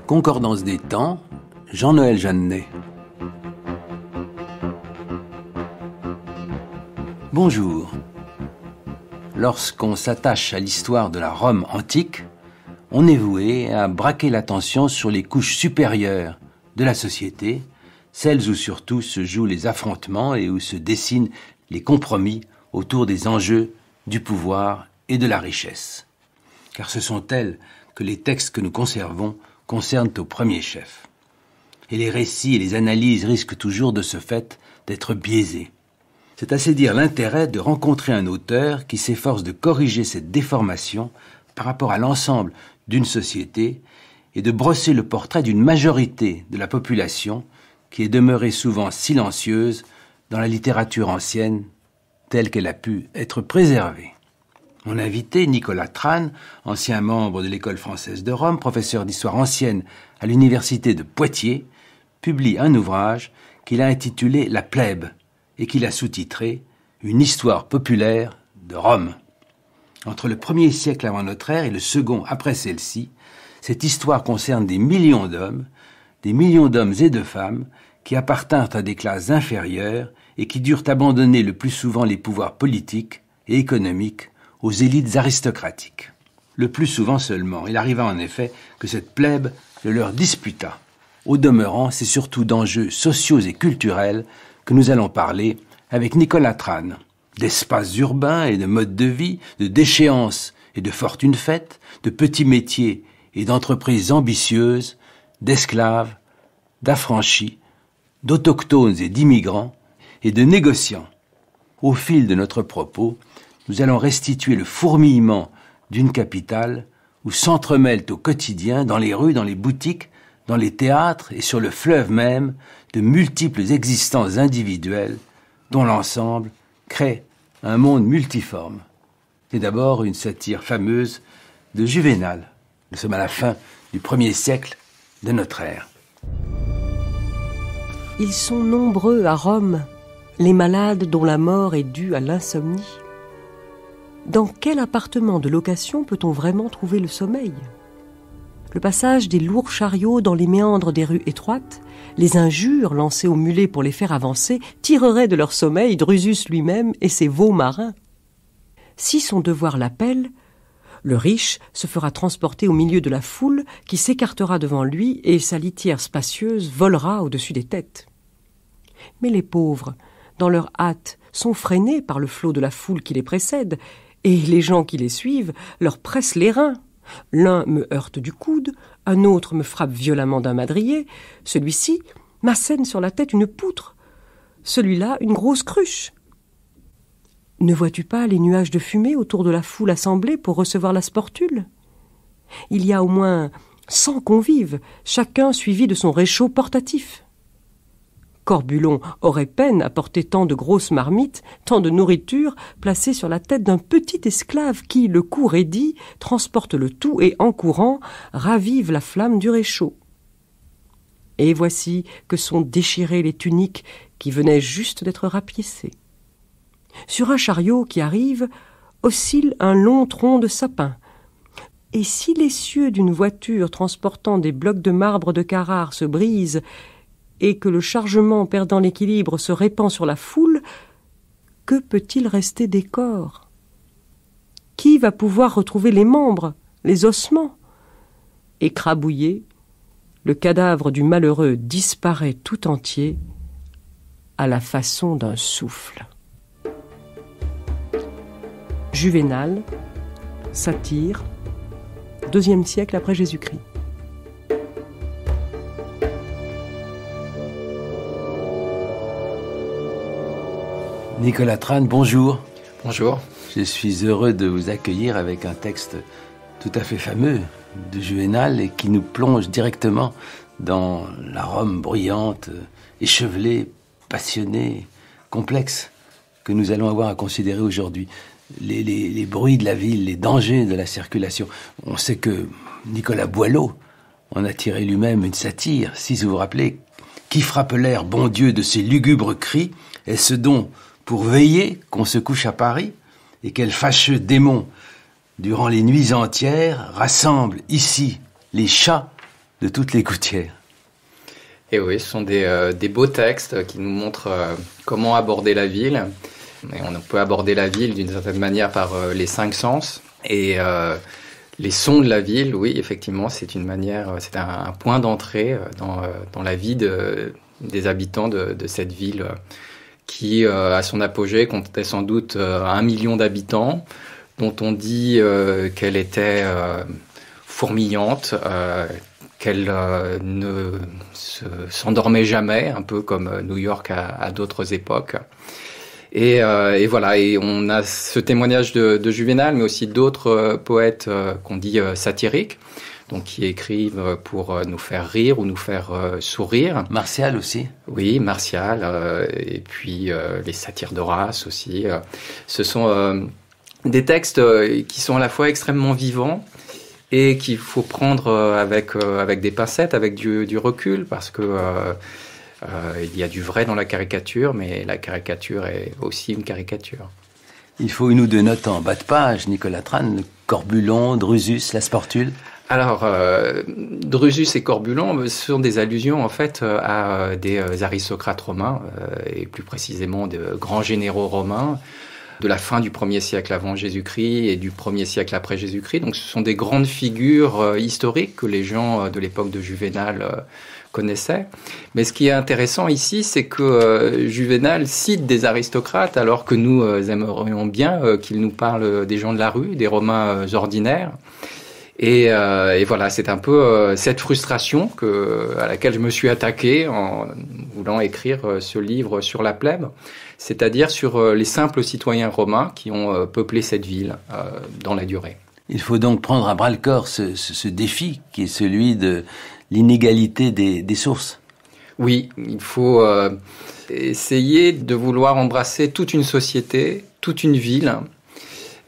Concordance des temps, Jean-Noël Jeannet. Bonjour. Lorsqu'on s'attache à l'histoire de la Rome antique, on est voué à braquer l'attention sur les couches supérieures de la société, celles où surtout se jouent les affrontements et où se dessinent les compromis autour des enjeux du pouvoir et de la richesse. Car ce sont elles que les textes que nous conservons concernent au premier chef. Et les récits et les analyses risquent toujours de ce fait d'être biaisés. C'est assez dire l'intérêt de rencontrer un auteur qui s'efforce de corriger cette déformation par rapport à l'ensemble d'une société et de brosser le portrait d'une majorité de la population qui est demeurée souvent silencieuse dans la littérature ancienne telle qu'elle a pu être préservée. Mon invité, Nicolas Trane, ancien membre de l'École française de Rome, professeur d'histoire ancienne à l'université de Poitiers, publie un ouvrage qu'il a intitulé « La plèbe » et qu'il a sous-titré « Une histoire populaire de Rome ». Entre le 1er siècle avant notre ère et le second après celle-ci, cette histoire concerne des millions d'hommes et de femmes qui appartinrent à des classes inférieures et qui durent abandonner le plus souvent les pouvoirs politiques et économiques aux élites aristocratiques. Le plus souvent seulement, il arriva en effet que cette plèbe le leur disputa. Au demeurant, c'est surtout d'enjeux sociaux et culturels que nous allons parler avec Nicolas Trane. D'espaces urbains et de modes de vie, de déchéances et de fortunes faites, de petits métiers et d'entreprises ambitieuses, d'esclaves, d'affranchis, d'autochtones et d'immigrants, et de négociants. Au fil de notre propos, nous allons restituer le fourmillement d'une capitale où s'entremêlent au quotidien, dans les rues, dans les boutiques, dans les théâtres et sur le fleuve même, de multiples existences individuelles dont l'ensemble crée un monde multiforme. C'est d'abord une satire fameuse de Juvénal. Nous sommes à la fin du 1er siècle de notre ère. Ils sont nombreux à Rome, les malades dont la mort est due à l'insomnie. Dans quel appartement de location peut-on vraiment trouver le sommeil ? Le passage des lourds chariots dans les méandres des rues étroites, les injures lancées aux mulets pour les faire avancer, tireraient de leur sommeil Drusus lui-même et ses veaux marins. Si son devoir l'appelle, le riche se fera transporter au milieu de la foule qui s'écartera devant lui et sa litière spacieuse volera au-dessus des têtes. Mais les pauvres, dans leur hâte, sont freinés par le flot de la foule qui les précède, et les gens qui les suivent leur pressent les reins. L'un me heurte du coude, un autre me frappe violemment d'un madrier, celui-ci m'assène sur la tête une poutre, celui-là une grosse cruche. Ne vois-tu pas les nuages de fumée autour de la foule assemblée pour recevoir la sportule ? Il y a au moins 100 convives, chacun suivi de son réchaud portatif. Corbulon aurait peine à porter tant de grosses marmites, tant de nourriture placée sur la tête d'un petit esclave qui, le cou raidi, transporte le tout et, en courant, ravive la flamme du réchaud. Et voici que sont déchirées les tuniques qui venaient juste d'être rapiécées. Sur un chariot qui arrive, oscille un long tronc de sapin. Et si les cieux d'une voiture transportant des blocs de marbre de Carrare se brisent et que le chargement perdant l'équilibre se répand sur la foule, que peut-il rester des corps ? Qui va pouvoir retrouver les membres, les ossements ? Écrabouillé, le cadavre du malheureux disparaît tout entier à la façon d'un souffle. Juvénal, satire, 2e siècle après Jésus-Christ. Nicolas Trane, bonjour. Bonjour. Je suis heureux de vous accueillir avec un texte tout à fait fameux de Juvénal et qui nous plonge directement dans la Rome bruyante, échevelée, passionnée, complexe que nous allons avoir à considérer aujourd'hui. Les bruits de la ville, les dangers de la circulation. On sait que Nicolas Boileau en a tiré lui-même une satire, si vous vous rappelez. Qui frappe l'air, bon Dieu, de ces lugubres cris, est-ce donc pour veiller qu'on se couche à Paris, et quel fâcheux démon, durant les nuits entières, rassemble ici les chats de toutes les gouttières. Et oui, ce sont des beaux textes qui nous montrent comment aborder la ville. Et on peut aborder la ville d'une certaine manière par les 5 sens. Et les sons de la ville, oui, effectivement, c'est un point d'entrée dans la vie des habitants de cette ville qui, à son apogée, comptait sans doute 1 million d'habitants, dont on dit qu'elle était fourmillante, qu'elle ne s'endormait jamais, un peu comme New York à d'autres époques. Et voilà, et on a ce témoignage de Juvénal, mais aussi d'autres poètes qu'on dit satiriques, donc qui écrivent pour nous faire rire ou nous faire sourire. Martial aussi. Oui, Martial, et puis les satires d'Horace aussi. Ce sont des textes qui sont à la fois extrêmement vivants et qu'il faut prendre avec des pincettes, avec du recul, parce que il y a du vrai dans la caricature, mais la caricature est aussi une caricature. Il faut une ou deux notes en bas de page, Nicolas Tran, Corbulon, Drusus, la Sportule. Alors, Drusus et Corbulon sont des allusions en fait à des aristocrates romains, et plus précisément de grands généraux romains, de la fin du 1er siècle avant Jésus-Christ et du 1er siècle après Jésus-Christ. Donc ce sont des grandes figures historiques que les gens de l'époque de Juvénal connaissaient. Mais ce qui est intéressant ici, c'est que Juvénal cite des aristocrates alors que nous aimerions bien qu'il nous parle des gens de la rue, des Romains ordinaires. Et voilà, c'est un peu cette frustration à laquelle je me suis attaqué en voulant écrire ce livre sur la plèbe, c'est-à-dire sur les simples citoyens romains qui ont peuplé cette ville dans la durée. Il faut donc prendre à bras-le-corps ce défi qui est celui de l'inégalité des sources. Oui, il faut essayer de vouloir embrasser toute une société, toute une ville,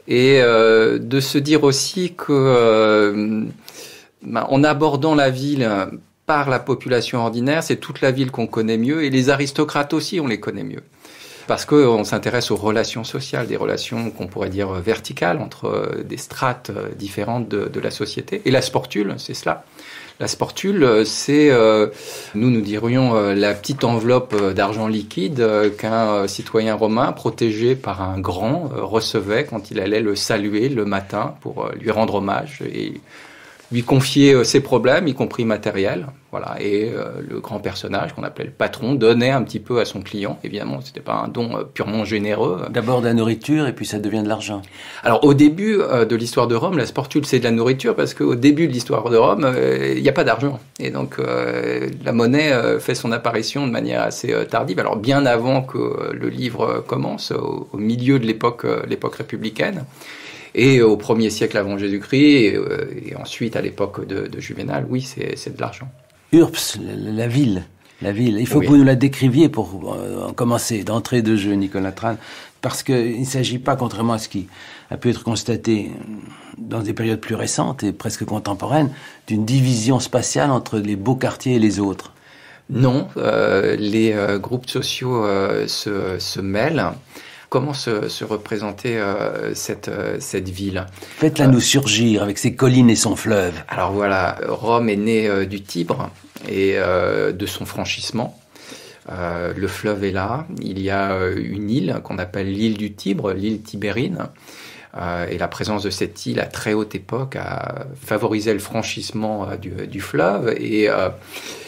et de se dire aussi que en abordant la ville par la population ordinaire, c'est toute la ville qu'on connaît mieux, et les aristocrates aussi, on les connaît mieux. Parce qu'on s'intéresse aux relations sociales, des relations qu'on pourrait dire verticales entre des strates différentes de la société. Et la sportule, c'est cela. La sportule, c'est, nous dirions, la petite enveloppe d'argent liquide qu'un citoyen romain, protégé par un grand, recevait quand il allait le saluer le matin pour lui rendre hommage et lui confier ses problèmes, y compris matériels. Voilà. Et le grand personnage, qu'on appelait le patron, donnait un petit peu à son client. Évidemment, c'était pas un don purement généreux. D'abord de la nourriture, et puis ça devient de l'argent. Alors, au début de l'histoire de Rome, la sportule, c'est de la nourriture, parce qu'au début de l'histoire de Rome, il n'y a pas d'argent. Et donc, la monnaie fait son apparition de manière assez tardive. Alors, bien avant que le livre commence, au milieu de l'époque républicaine. Et au 1er siècle avant Jésus-Christ, et ensuite à l'époque de Juvénal, oui, c'est de l'argent. Urps, la ville. Il faut que vous nous la décriviez pour commencer, d'entrée de jeu, Nicolas Tran, parce qu'il ne s'agit pas, contrairement à ce qui a pu être constaté dans des périodes plus récentes et presque contemporaines, d'une division spatiale entre les beaux quartiers et les autres. Non, les groupes sociaux se mêlent. Comment se représenter cette ville ? Faites-la nous surgir avec ses collines et son fleuve. Alors voilà, Rome est née du Tibre et de son franchissement. Le fleuve est là. Il y a une île qu'on appelle l'île du Tibre, l'île tibérine. Et la présence de cette île à très haute époque a favorisé le franchissement du fleuve. Et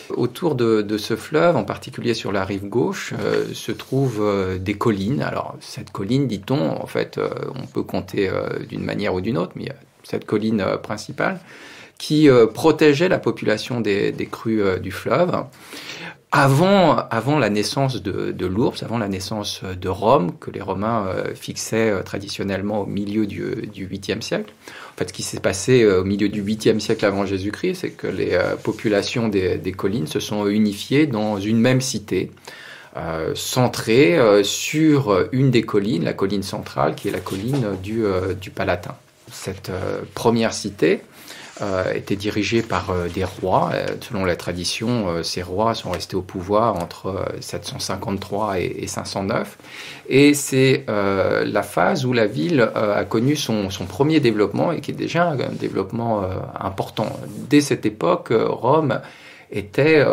autour de ce fleuve, en particulier sur la rive gauche, se trouvent des collines. Alors cette colline, dit-on, en fait, on peut compter d'une manière ou d'une autre, mais il y a cette colline principale qui protégeait la population des crues du fleuve. Avant la naissance de l'ours, avant la naissance de Rome, que les Romains fixaient traditionnellement au milieu du 8e siècle. En fait, ce qui s'est passé au milieu du 8e siècle avant Jésus-Christ, c'est que les populations des collines se sont unifiées dans une même cité, centrée sur une des collines, la colline centrale, qui est la colline du Palatin. Cette première cité était dirigé par des rois. Selon la tradition, ces rois sont restés au pouvoir entre 753 et 509. Et c'est la phase où la ville a connu son premier développement et qui est déjà un développement important. Dès cette époque, Rome était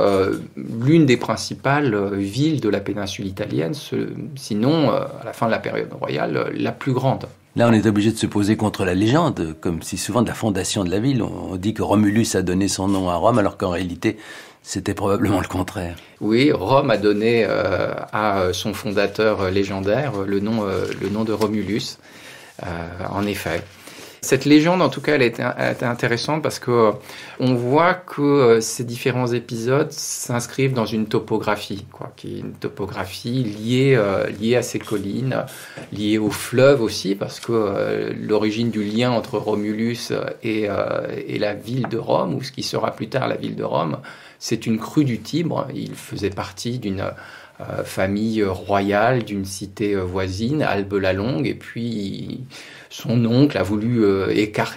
l'une des principales villes de la péninsule italienne, sinon, à la fin de la période royale, la plus grande. Là, on est obligé de se poser contre la légende, comme si souvent de la fondation de la ville. On dit que Romulus a donné son nom à Rome, alors qu'en réalité, c'était probablement le contraire. Oui, Rome a donné à son fondateur légendaire le nom de Romulus, en effet. Cette légende, en tout cas, elle était intéressante parce que on voit que ces différents épisodes s'inscrivent dans une topographie, qui est une topographie liée à ces collines, liée au fleuve aussi, parce que l'origine du lien entre Romulus et la ville de Rome, ou ce qui sera plus tard la ville de Rome, c'est une crue du Tibre. Il faisait partie d'une famille royale d'une cité voisine, Albe la Longue, et puis son oncle a voulu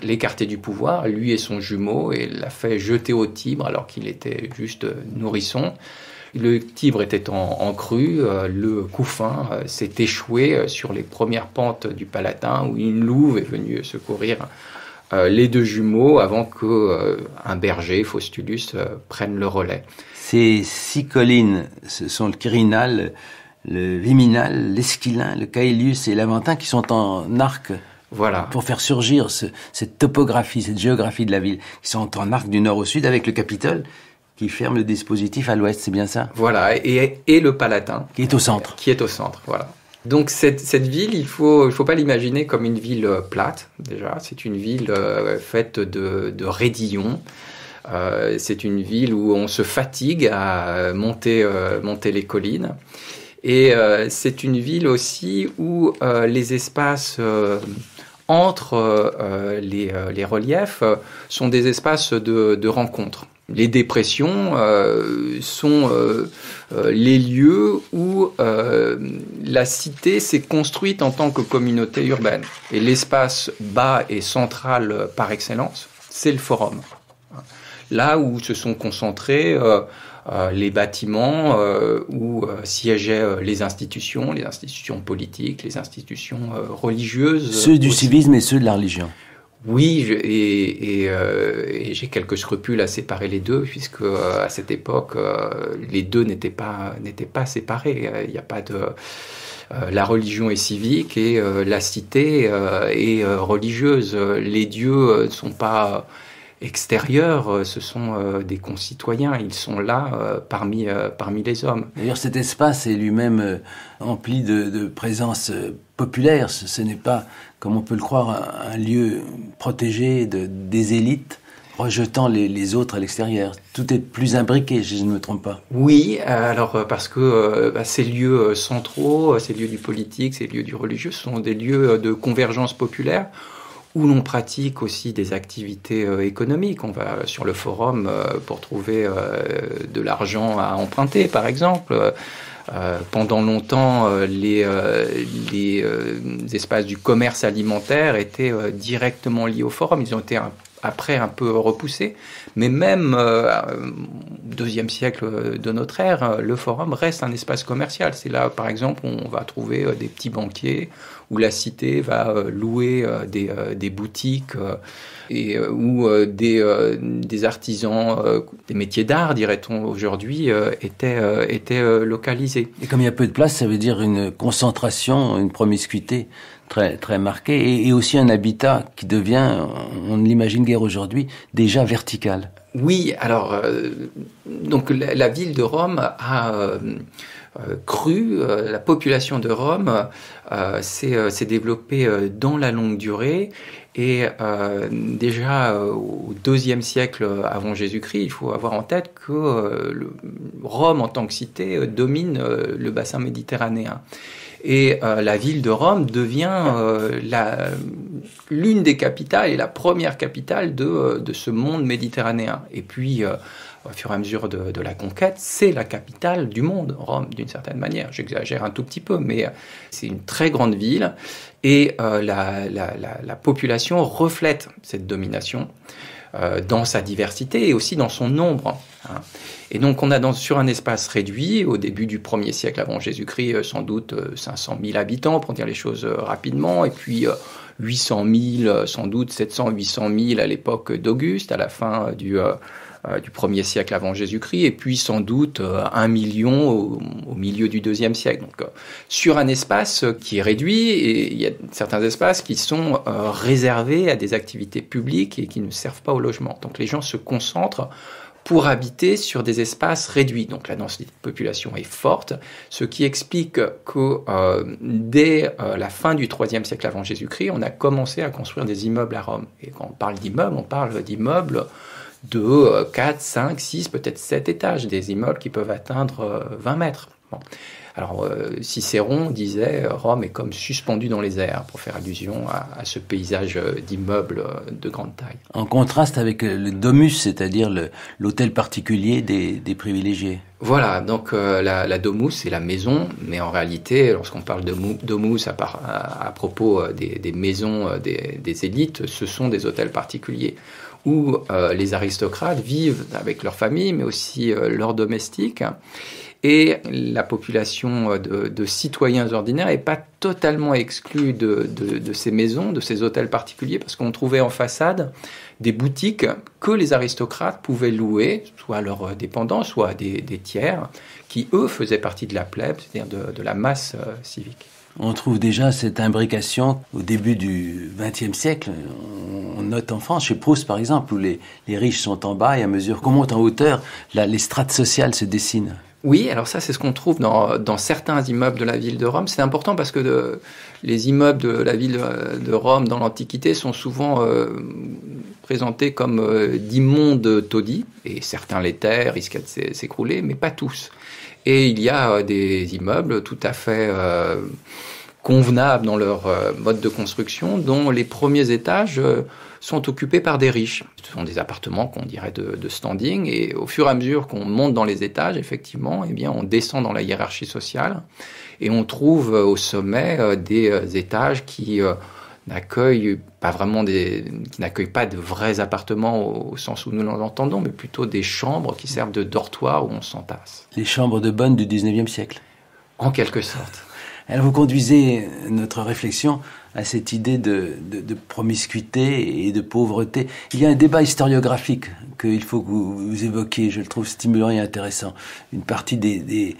l'écarter du pouvoir, lui et son jumeau, et l'a fait jeter au Tibre alors qu'il était juste nourrisson. Le Tibre était en crue, le couffin s'est échoué sur les premières pentes du Palatin, où une louve est venue secourir les deux jumeaux avant qu'un berger, Faustulus, prenne le relais. Ces 6 collines, ce sont le Quirinal, le Viminal, l'Esquilin, le Caelius et l'Aventin qui sont en arc. Voilà. Pour faire surgir cette topographie, cette géographie de la ville, qui sont en arc du nord au sud avec le Capitole qui ferme le dispositif à l'ouest, c'est bien ça? Voilà, et le Palatin. Qui est au centre. Qui est au centre, voilà. Donc cette ville, il faut pas l'imaginer comme une ville plate, déjà. C'est une ville faite de raidillons. C'est une ville où on se fatigue à monter les collines. Et c'est une ville aussi où les espaces entre les reliefs sont des espaces de rencontre. Les dépressions sont les lieux où la cité s'est construite en tant que communauté urbaine. Et l'espace bas et central par excellence, c'est le forum. Là où se sont concentrés les bâtiments où siégeaient les institutions politiques, les institutions religieuses. Ceux du civisme et ceux de la religion. Oui, et j'ai quelques scrupules à séparer les deux, puisque à cette époque, les deux n'étaient pas séparés. Il n'y a pas de... la religion est civique et la cité est religieuse. Les dieux ne sont pas extérieurs, ce sont des concitoyens. Ils sont là parmi les hommes. D'ailleurs, cet espace est lui-même empli de présence populaire. Ce n'est pas, comme on peut le croire, un lieu protégé des élites, rejetant les autres à l'extérieur. Tout est plus imbriqué, si je ne me trompe pas. Oui, alors parce que ces lieux centraux, ces lieux du politique, ces lieux du religieux, sont des lieux de convergence populaire, où l'on pratique aussi des activités économiques. On va sur le forum pour trouver de l'argent à emprunter, par exemple. Pendant longtemps, les espaces du commerce alimentaire étaient directement liés au forum. Ils ont été après un peu repoussés, mais même au IIe siècle de notre ère, le forum reste un espace commercial. C'est là, par exemple, où on va trouver des petits banquiers, où la cité va louer des boutiques et où des artisans, des métiers d'art, dirait-on aujourd'hui, étaient localisés. Et comme il y a peu de place, ça veut dire une concentration, une promiscuité très, très marquée, et aussi un habitat qui devient, on ne l'imagine guère aujourd'hui, déjà vertical. Oui, alors, donc la ville de Rome a cru, la population de Rome s'est développée dans la longue durée, et déjà au IIe siècle avant Jésus-Christ, il faut avoir en tête que Rome en tant que cité domine le bassin méditerranéen. Et la ville de Rome devient l'une des capitales et la première capitale de ce monde méditerranéen. Et puis, au fur et à mesure de la conquête, c'est la capitale du monde, Rome, d'une certaine manière. J'exagère un tout petit peu, mais c'est une très grande ville. Et la population reflète cette domination. dans sa diversité et aussi dans son nombre. Hein. Et donc on a sur un espace réduit, au début du 1er siècle avant Jésus-Christ, sans doute 500 000 habitants, pour dire les choses rapidement, et puis 800 000, sans doute 700, 800 000 à l'époque d'Auguste, à la fin du 1er siècle avant Jésus-Christ, et puis sans doute 1 million au milieu du 2e siècle. Donc, sur un espace qui est réduit, et il y a certains espaces qui sont réservés à des activités publiques et qui ne servent pas au logement. Donc les gens se concentrent pour habiter sur des espaces réduits. Donc la densité de population est forte, ce qui explique que dès la fin du 3e siècle avant Jésus-Christ, on a commencé à construire des immeubles à Rome. Et quand on parle d'immeubles, on parle d'immeubles de 4, 5, 6, peut-être 7 étages, des immeubles qui peuvent atteindre 20 mètres. Bon. Alors Cicéron disait Rome est comme suspendu dans les airs, pour faire allusion à ce paysage d'immeubles de grande taille. En contraste avec le domus, c'est-à-dire l'hôtel particulier des privilégiés. Voilà, donc la domus, c'est la maison, mais en réalité, lorsqu'on parle de domus à propos des maisons des élites, ce sont des hôtels particuliers où les aristocrates vivent avec leur famille, mais aussi leurs domestiques. Et la population de citoyens ordinaires n'est pas totalement exclue de ces maisons, de ces hôtels particuliers, parce qu'on trouvait en façade des boutiques que les aristocrates pouvaient louer, soit à leurs dépendants, soit à des tiers, qui, eux, faisaient partie de la plèbe, c'est-à-dire de la masse civique. On trouve déjà cette imbrication au début du XXe siècle. On note en France, chez Proust par exemple, où les riches sont en bas et à mesure qu'on monte en hauteur, les strates sociales se dessinent. Oui, alors ça, c'est ce qu'on trouve dans certains immeubles de la ville de Rome. C'est important parce que les immeubles de la ville de Rome dans l'Antiquité sont souvent présentés comme d'immondes taudis, et certains l'étaient, risquaient de s'écrouler, mais pas tous. Et il y a des immeubles tout à fait convenables dans leur mode de construction, dont les premiers étages sont occupés par des riches. Ce sont des appartements qu'on dirait de standing, et au fur et à mesure qu'on monte dans les étages, effectivement, eh bien, on descend dans la hiérarchie sociale, et on trouve au sommet des étages qui n'accueillent pas de vrais appartements au sens où nous l'entendons, mais plutôt des chambres qui servent de dortoir où on s'entasse. Les chambres de bonne du 19e siècle. En quelque sorte. Alors vous conduisez notre réflexion à cette idée de promiscuité et de pauvreté. Il y a un débat historiographique qu'il faut que vous évoquiez, je le trouve stimulant et intéressant. Une partie des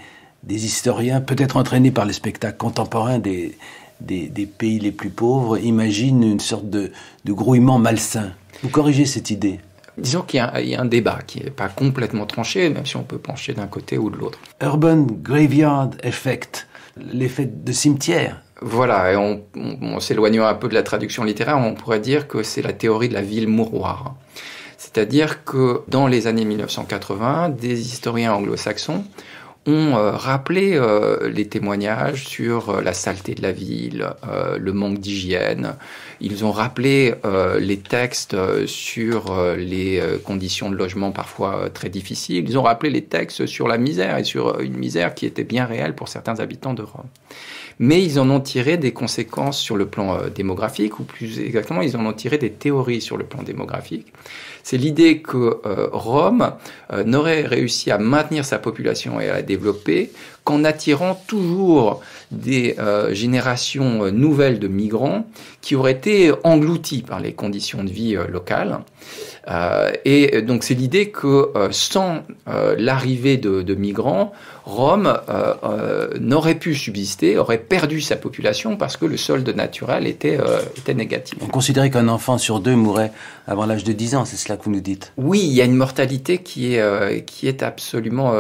historiens, peut-être entraînés par les spectacles contemporains des pays les plus pauvres, imaginent une sorte de grouillement malsain. Vous corrigez cette idée? Disons qu'il y a un débat qui n'est pas complètement tranché, même si on peut pencher d'un côté ou de l'autre. Urban Graveyard Effect, l'effet de cimetière. Voilà, et on s'éloignant un peu de la traduction littéraire, on pourrait dire que c'est la théorie de la ville mouroir. C'est-à-dire que dans les années 1980, des historiens anglo-saxons ont rappelé les témoignages sur la saleté de la ville, le manque d'hygiène. Ils ont rappelé les textes sur les conditions de logement parfois très difficiles. Ils ont rappelé les textes sur la misère, et sur une misère qui était bien réelle pour certains habitants de Rome. Mais ils en ont tiré des conséquences sur le plan démographique, ou plus exactement, ils en ont tiré des théories sur le plan démographique. C'est l'idée que Rome n'aurait réussi à maintenir sa population et à la développer qu'en attirant toujours des générations nouvelles de migrants qui auraient été engloutis par les conditions de vie locales. Et donc c'est l'idée que sans l'arrivée de migrants, Rome n'aurait pu subsister, aurait perdu sa population parce que le solde naturel était négatif. On considérait qu'un enfant sur 2 mourait avant l'âge de 10 ans, c'est cela que vous nous dites? Oui, il y a une mortalité qui est absolument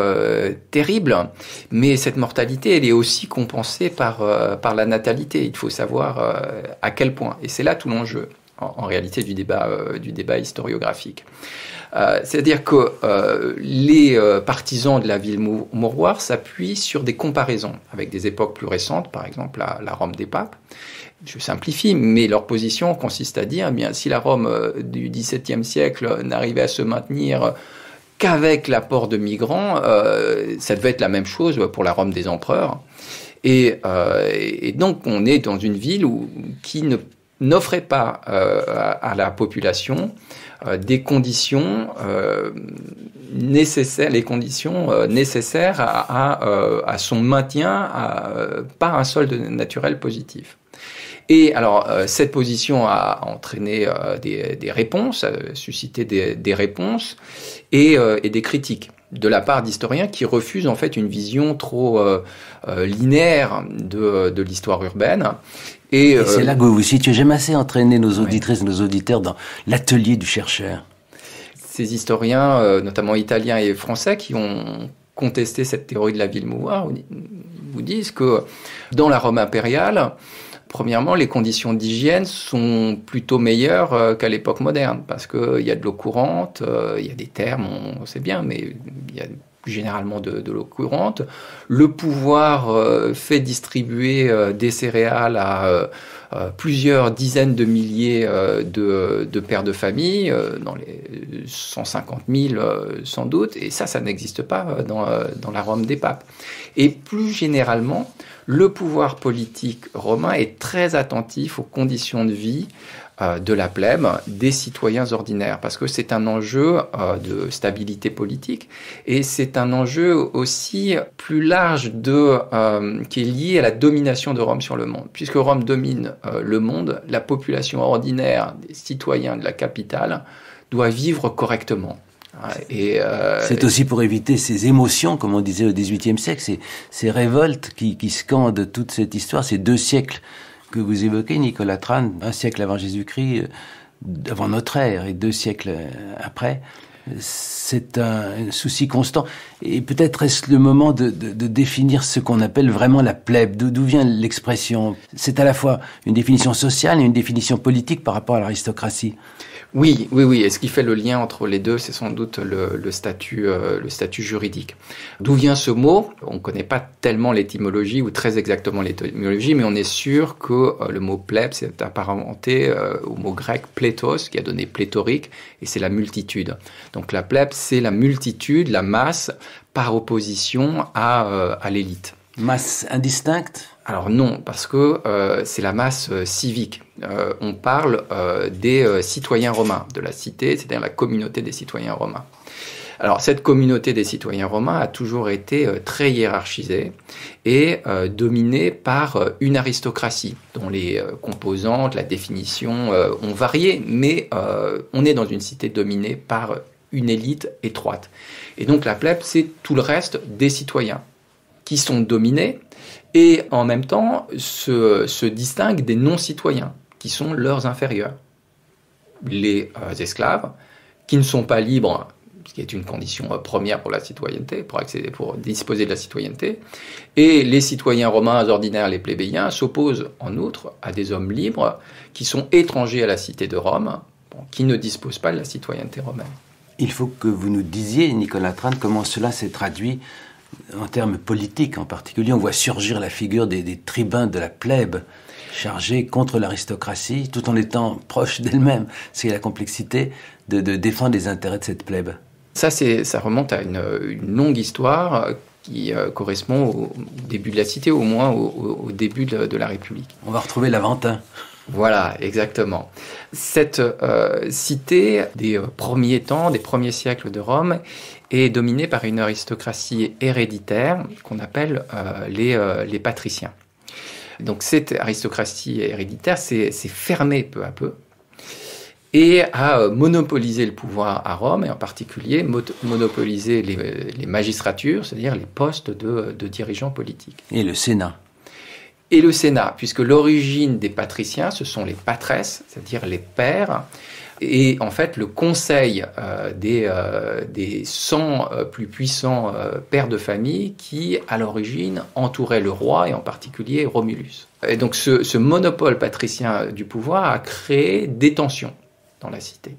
terrible, mais cette mortalité, elle est aussi compensée par la natalité. Il faut savoir à quel point. Et c'est là tout l'enjeu, en réalité, du débat historiographique. C'est-à-dire que les partisans de la ville mouroir s'appuient sur des comparaisons avec des époques plus récentes, par exemple la Rome des papes. Je simplifie, mais leur position consiste à dire, eh bien, si la Rome du XVIIe siècle n'arrivait à se maintenir qu'avec l'apport de migrants, ça devait être la même chose pour la Rome des empereurs. Et donc, on est dans une ville qui ne n'offrait pas à la population des conditions nécessaires, les conditions nécessaires à son maintien par un solde naturel positif. Et alors, cette position a entraîné des réponses, a suscité des réponses et des critiques de la part d'historiens qui refusent en fait une vision trop linéaire de l'histoire urbaine. Et c'est là que vous vous situez. J'aime assez entraîner nos auditrices et nos auditeurs dans l'atelier du chercheur. Ces historiens, notamment italiens et français, qui ont contesté cette théorie de la ville mouvoir, vous disent que dans la Rome impériale, premièrement, les conditions d'hygiène sont plutôt meilleures qu'à l'époque moderne, parce qu'il y a de l'eau courante, il y a des thermes, on sait bien, mais il y a généralement de l'eau courante. Le pouvoir fait distribuer des céréales à plusieurs dizaines de milliers de pères de famille, dans les 150 000 sans doute, et ça n'existe pas dans la Rome des papes. Et plus généralement, le pouvoir politique romain est très attentif aux conditions de vie de la plèbe, des citoyens ordinaires, parce que c'est un enjeu de stabilité politique et c'est un enjeu aussi plus large qui est lié à la domination de Rome sur le monde. Puisque Rome domine le monde, la population ordinaire des citoyens de la capitale doit vivre correctement. C'est aussi pour éviter ces émotions, comme on disait au XVIIIe siècle, ces révoltes qui scandent toute cette histoire, ces 2 siècles que vous évoquez, Nicolas Tran, 1 siècle avant Jésus-Christ, avant notre ère, et 2 siècles après. C'est un souci constant. Et peut-être est-ce le moment de définir ce qu'on appelle vraiment la plèbe. D'où vient l'expression? C'est à la fois une définition sociale et une définition politique par rapport à l'aristocratie. Oui. Et ce qui fait le lien entre les deux, c'est sans doute le statut juridique. D'où vient ce mot? On ne connaît pas tellement l'étymologie ou très exactement l'étymologie, mais on est sûr que le mot plèbe s'est apparenté au mot grec plétos, qui a donné pléthorique, et c'est la multitude. Donc la plèbe, c'est la multitude, la masse, par opposition à l'élite. Masse indistincte? Alors non, parce que c'est la masse civique. On parle des citoyens romains, de la cité, c'est-à-dire la communauté des citoyens romains. Alors cette communauté des citoyens romains a toujours été très hiérarchisée et dominée par une aristocratie dont les composantes, la définition ont varié, mais on est dans une cité dominée par une élite étroite. Et donc la plèbe, c'est tout le reste des citoyens qui sont dominés et en même temps se distinguent des non-citoyens qui sont leurs inférieurs. Les esclaves qui ne sont pas libres, ce qui est une condition première pour la citoyenneté, pour disposer de la citoyenneté, et les citoyens romains ordinaires, les plébéiens, s'opposent en outre à des hommes libres qui sont étrangers à la cité de Rome, qui ne disposent pas de la citoyenneté romaine. Il faut que vous nous disiez, Nicolas Tran, comment cela s'est traduit en termes politiques en particulier. On voit surgir la figure des tribuns de la plèbe chargés contre l'aristocratie tout en étant proches d'elle-même. C'est la complexité de défendre les intérêts de cette plèbe. Ça remonte à une longue histoire qui correspond au début de la cité, au moins au début de la République. On va retrouver l'Aventin. Voilà, exactement. Cette cité des premiers temps, des premiers siècles de Rome, est dominée par une aristocratie héréditaire qu'on appelle les patriciens. Donc cette aristocratie héréditaire s'est fermée peu à peu et a monopolisé le pouvoir à Rome, et en particulier monopolisé les magistratures, c'est-à-dire les postes de dirigeants politiques. Et le Sénat. Et le Sénat, puisque l'origine des patriciens, ce sont les patresses, c'est-à-dire les pères, et en fait le conseil des 100 plus puissants pères de famille qui, à l'origine, entouraient le roi, et en particulier Romulus. Et donc ce monopole patricien du pouvoir a créé des tensions dans la cité.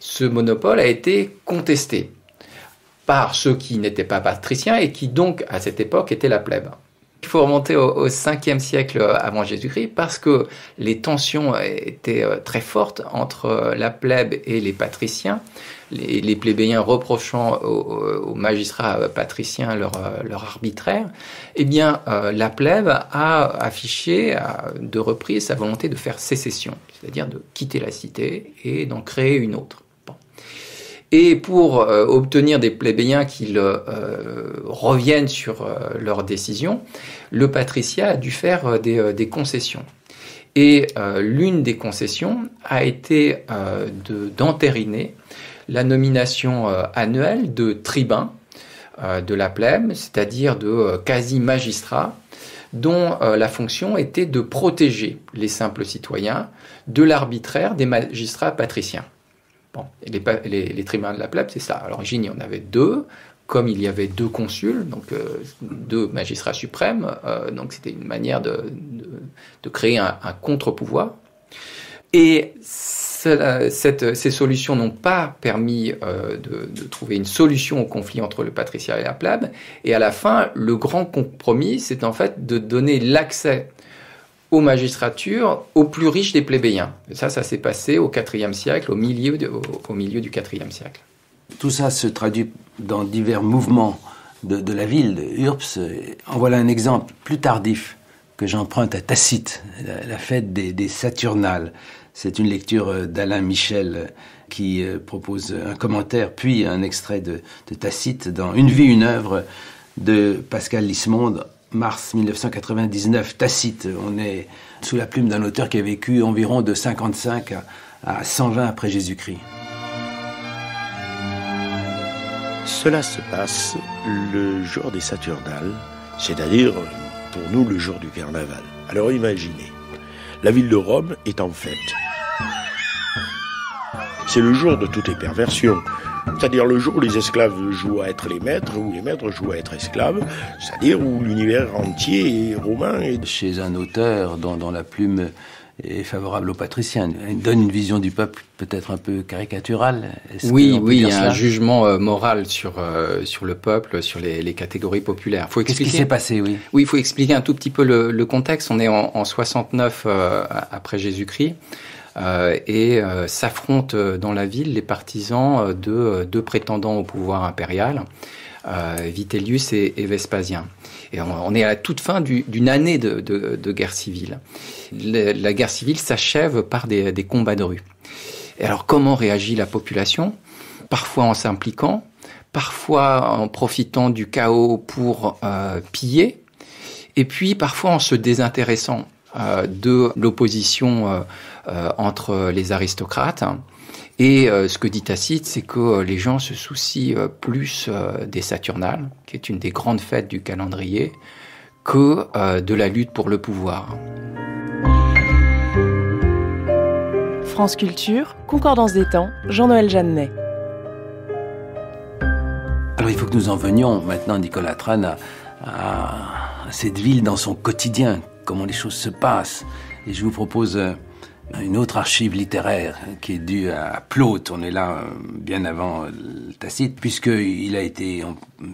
Ce monopole a été contesté par ceux qui n'étaient pas patriciens et qui donc, à cette époque, étaient la plèbe. Il faut remonter au 5e siècle avant Jésus-Christ parce que les tensions étaient très fortes entre la plèbe et les patriciens. Les plébéiens reprochant aux magistrats patriciens leur arbitraire, eh bien, la plèbe a affiché à 2 reprises sa volonté de faire sécession, c'est-à-dire de quitter la cité et d'en créer une autre. Bon. Et pour obtenir des plébéiens qu'ils reviennent sur leur décision, le patriciat a dû faire des concessions. Et l'une des concessions a été d'entériner la nomination annuelle de tribuns de la plèbe, c'est-à-dire de quasi-magistrats, dont la fonction était de protéger les simples citoyens de l'arbitraire des magistrats patriciens. Bon, et les tribuns de la plèbe, c'est ça. À l'origine, il y en avait 2, comme il y avait 2 consuls, donc 2 magistrats suprêmes, donc c'était une manière de créer un contre-pouvoir. Et ces solutions n'ont pas permis de trouver une solution au conflit entre le patriciat et la plèbe. Et à la fin, le grand compromis, c'est en fait de donner l'accès aux magistratures aux plus riches des plébéiens. Et ça s'est passé au IVe siècle, au milieu du IVe siècle. Tout ça se traduit dans divers mouvements de la ville, de Urps. En voilà un exemple plus tardif que j'emprunte à Tacite, la fête des Saturnales. C'est une lecture d'Alain Michel qui propose un commentaire, puis un extrait de Tacite dans Une vie, une œuvre de Pascal Lismonde, mars 1999. Tacite, on est sous la plume d'un auteur qui a vécu environ de 55 à 120 après Jésus-Christ. Cela se passe le jour des Saturnales, c'est-à-dire pour nous le jour du carnaval. Alors imaginez, la ville de Rome est en fête. C'est le jour de toutes les perversions, c'est-à-dire le jour où les esclaves jouent à être les maîtres, où les maîtres jouent à être esclaves, c'est-à-dire où l'univers entier est romain. Chez un auteur dont la plume est favorable aux patriciens, il donne une vision du peuple peut-être un peu caricaturale. Oui, il y a un jugement moral sur le peuple, sur les catégories populaires. Qu'est-ce qui s'est passé, oui ? Oui, il faut expliquer un tout petit peu le contexte. On est en 69 après Jésus-Christ. Et s'affrontent dans la ville les partisans de 2 prétendants au pouvoir impérial, Vitellius et Vespasien. Et on est à la toute fin d'une année de guerre civile. La guerre civile s'achève par des combats de rue. Et alors comment réagit la population ? Parfois en s'impliquant, parfois en profitant du chaos pour piller, et puis parfois en se désintéressant de l'opposition entre les aristocrates. Et ce que dit Tacite, c'est que les gens se soucient plus des Saturnales, qui est une des grandes fêtes du calendrier, que de la lutte pour le pouvoir. France Culture, Concordance des temps, Jean-Noël Jeannet. Alors il faut que nous en venions maintenant, Nicolas Tran, à cette ville dans son quotidien, comment les choses se passent. Et je vous propose une autre archive littéraire qui est due à Plaute. On est là bien avant Tacite, puisqu'il a été,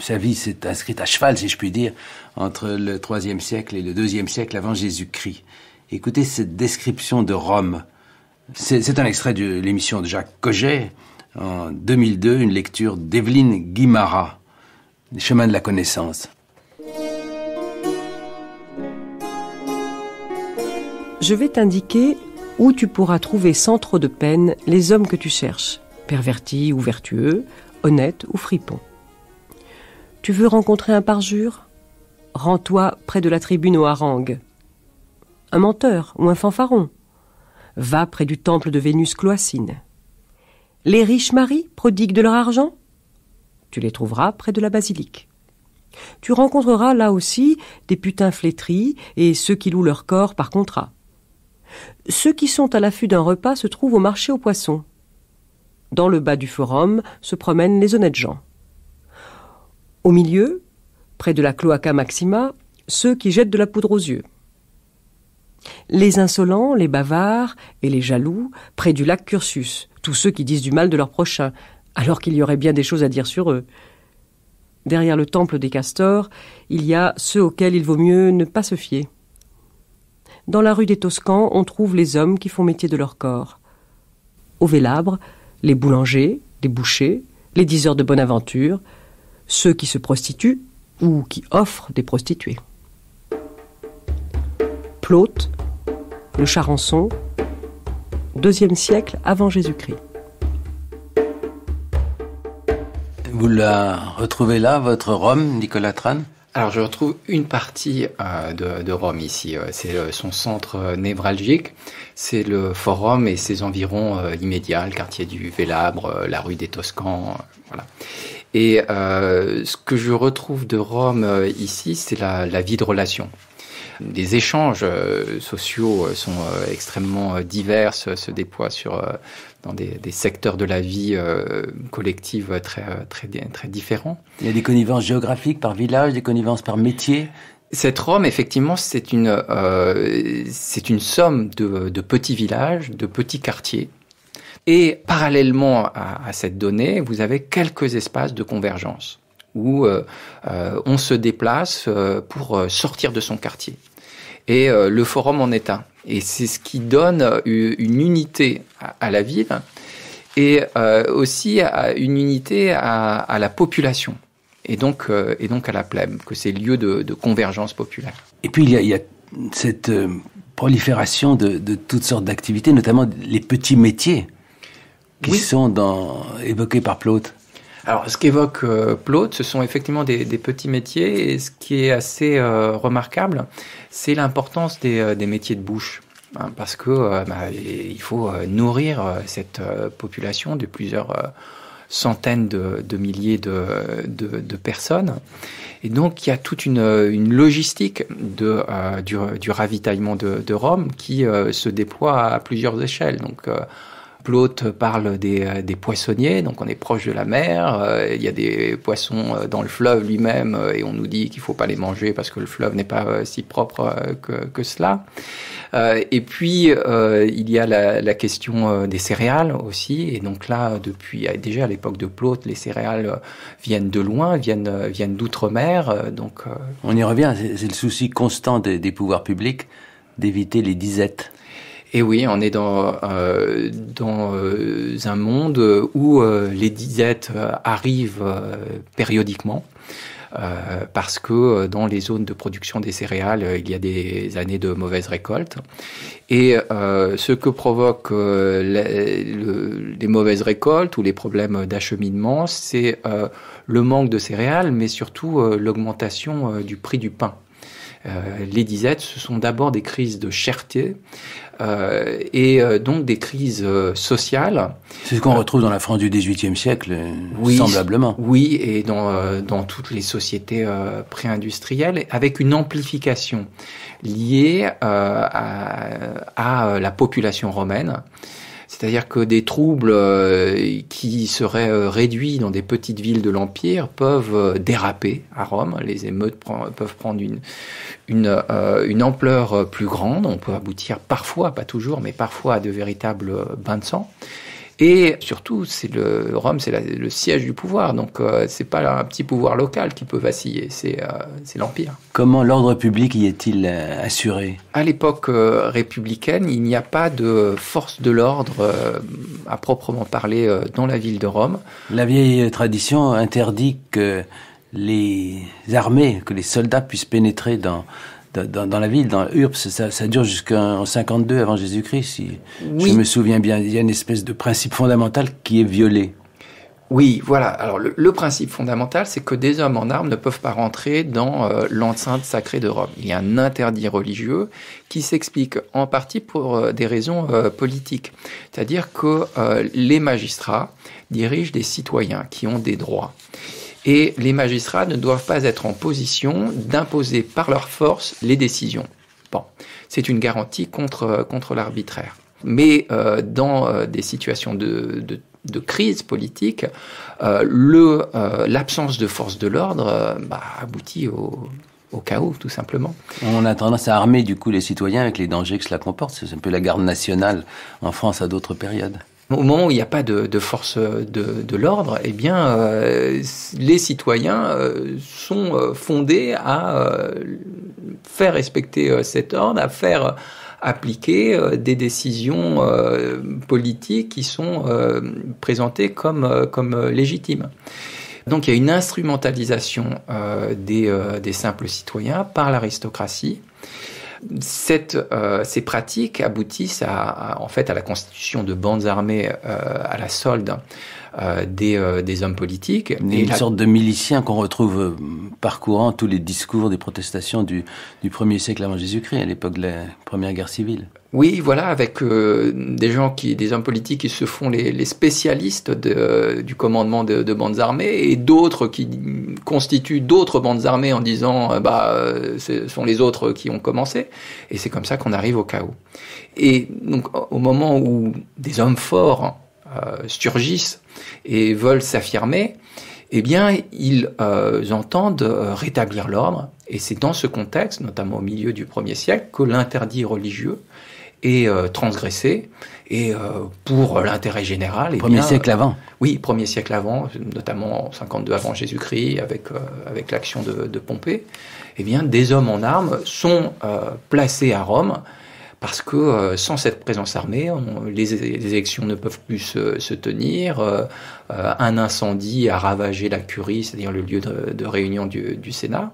sa vie s'est inscrite à cheval, si je puis dire, entre le IIIe siècle et le IIe siècle avant Jésus-Christ. Écoutez cette description de Rome. C'est un extrait de l'émission de Jacques Cogget, en 2002, une lecture d'Evelyne Guimara, Les chemins de la connaissance. Je vais t'indiquer où tu pourras trouver sans trop de peine les hommes que tu cherches, pervertis ou vertueux, honnêtes ou fripons. Tu veux rencontrer un parjure ? Rends-toi près de la tribune aux harangues. Un menteur ou un fanfaron ? Va près du temple de Vénus Cloacine. Les riches maris prodiguent de leur argent ? Tu les trouveras près de la basilique. Tu rencontreras là aussi des putains flétris et ceux qui louent leur corps par contrat. Ceux qui sont à l'affût d'un repas se trouvent au marché aux poissons. Dans le bas du forum se promènent les honnêtes gens. Au milieu, près de la Cloaca Maxima, ceux qui jettent de la poudre aux yeux. Les insolents, les bavards et les jaloux, près du lac Cursus, tous ceux qui disent du mal de leur prochain, alors qu'il y aurait bien des choses à dire sur eux. Derrière le temple des castors, il y a ceux auxquels il vaut mieux ne pas se fier. Dans la rue des Toscans, on trouve les hommes qui font métier de leur corps. Au Vélabre, les boulangers, les bouchers, les diseurs de bonne aventure, ceux qui se prostituent ou qui offrent des prostituées. Plaute, le Charançon, 2e siècle avant Jésus-Christ. Vous la retrouvez là, votre Rome, Nicolas Tran? Alors je retrouve une partie de Rome ici, c'est son centre névralgique, c'est le Forum et ses environs immédiats, le quartier du Vélabre, la rue des Toscans, voilà. Et ce que je retrouve de Rome ici, c'est la vie de relation. Les échanges sociaux sont extrêmement divers, se déploient dans des secteurs de la vie collective très différents. Il y a des connivences géographiques par village, des connivences par métier. Cette Rome, effectivement, c'est une somme de petits villages, de petits quartiers. Et parallèlement à cette donnée, vous avez quelques espaces de convergence où on se déplace pour sortir de son quartier. Et le Forum en est un. Et c'est ce qui donne une unité à la ville et aussi une unité à la population. Et donc à la plèbe, que c'est lieu de convergence populaire. Et puis il y a cette prolifération de toutes sortes d'activités, notamment les petits métiers qui sont évoqués par Plaute. Alors, ce qu'évoque Plaute, ce sont effectivement des petits métiers, et ce qui est assez remarquable, c'est l'importance des métiers de bouche, hein, parce que il faut nourrir cette population de plusieurs centaines de milliers de personnes. Et donc, il y a toute une logistique du ravitaillement de Rome qui se déploie à plusieurs échelles. Donc, Plaute parle des poissonniers, donc on est proche de la mer, il y a des poissons dans le fleuve lui-même et on nous dit qu'il ne faut pas les manger parce que le fleuve n'est pas si propre que cela. Et puis il y a la question des céréales aussi, et donc là, déjà à l'époque de Plaute, les céréales viennent de loin, viennent d'outre-mer. Donc, on y revient, c'est le souci constant des pouvoirs publics d'éviter les disettes. Et oui, on est dans un monde où les disettes arrivent périodiquement, parce que dans les zones de production des céréales, il y a des années de mauvaise récolte. Et ce que provoquent les mauvaises récoltes ou les problèmes d'acheminement, c'est le manque de céréales, mais surtout l'augmentation du prix du pain. Les disettes, ce sont d'abord des crises de cherté et donc des crises sociales. C'est ce qu'on retrouve dans la France du XVIIIe siècle, semblablement. Oui, et dans toutes les sociétés pré-industrielles, avec une amplification liée à la population romaine. C'est-à-dire que des troubles qui seraient réduits dans des petites villes de l'Empire peuvent déraper à Rome. Les émeutes peuvent prendre une ampleur plus grande. On peut aboutir parfois, pas toujours, mais parfois à de véritables bains de sang. Et surtout, Rome, c'est le siège du pouvoir. Donc, c'est pas un petit pouvoir local qui peut vaciller, c'est l'Empire. Comment l'ordre public y est-il assuré ? À l'époque républicaine, il n'y a pas de force de l'ordre à proprement parler dans la ville de Rome. La vieille tradition interdit que les armées, que les soldats puissent pénétrer dans la ville, dans Urbs. Ça dure jusqu'en 52 avant Jésus-Christ, si je me souviens bien. Il y a une espèce de principe fondamental qui est violé. Oui, voilà. Alors, le principe fondamental, c'est que des hommes en armes ne peuvent pas rentrer dans l'enceinte sacrée de Rome. Il y a un interdit religieux qui s'explique en partie pour des raisons politiques. C'est-à-dire que les magistrats dirigent des citoyens qui ont des droits. Et les magistrats ne doivent pas être en position d'imposer par leur force les décisions. Bon, c'est une garantie contre l'arbitraire. Mais dans des situations de crise politique, l'absence de force de l'ordre aboutit au chaos, tout simplement. On a tendance à armer du coup les citoyens avec les dangers que cela comporte. C'est un peu la garde nationale en France à d'autres périodes. Au moment où il n'y a pas de force de l'ordre, eh bien, les citoyens sont fondés à faire respecter cet ordre, à faire appliquer des décisions politiques qui sont présentées comme légitimes. Donc il y a une instrumentalisation des simples citoyens par l'aristocratie. Ces pratiques aboutissent en fait à la constitution de bandes armées à la solde des hommes politiques. Une sorte de miliciens qu'on retrouve parcourant tous les discours des protestations du 1er siècle avant Jésus-Christ, à l'époque de la Première Guerre civile. Oui, voilà, avec des hommes politiques qui se font les spécialistes du commandement de bandes armées, et d'autres qui constituent d'autres bandes armées en disant ce sont les autres qui ont commencé, et c'est comme ça qu'on arrive au chaos. Et donc au moment où des hommes forts surgissent et veulent s'affirmer, eh bien ils entendent rétablir l'ordre, et c'est dans ce contexte, notamment au milieu du 1er siècle, que l'interdit religieux et transgressé, et pour l'intérêt général. Premier siècle avant. Oui, 1er siècle avant, notamment en 52 avant Jésus-Christ, avec l'action de Pompée. Eh bien, des hommes en armes sont placés à Rome, parce que sans cette présence armée, les élections ne peuvent plus se tenir. Un incendie a ravagé la curie, c'est-à-dire le lieu de réunion du Sénat.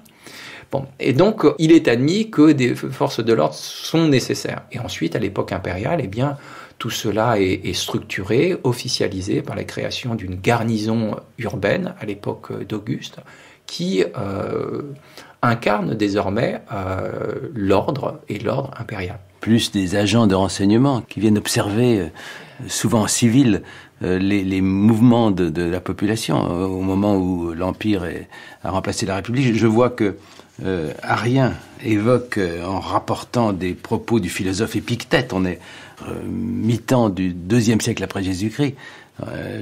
Bon. Et donc, il est admis que des forces de l'ordre sont nécessaires. Et ensuite, à l'époque impériale, eh bien, tout cela est structuré, officialisé par la création d'une garnison urbaine, à l'époque d'Auguste, qui incarne désormais l'ordre et l'ordre impérial. Plus des agents de renseignement qui viennent observer, souvent en civil, les mouvements de la population. Au moment où l'Empire a remplacé la République, je vois que Arrien évoque, en rapportant des propos du philosophe Épictète, on est mi-temps du IIe siècle après Jésus-Christ,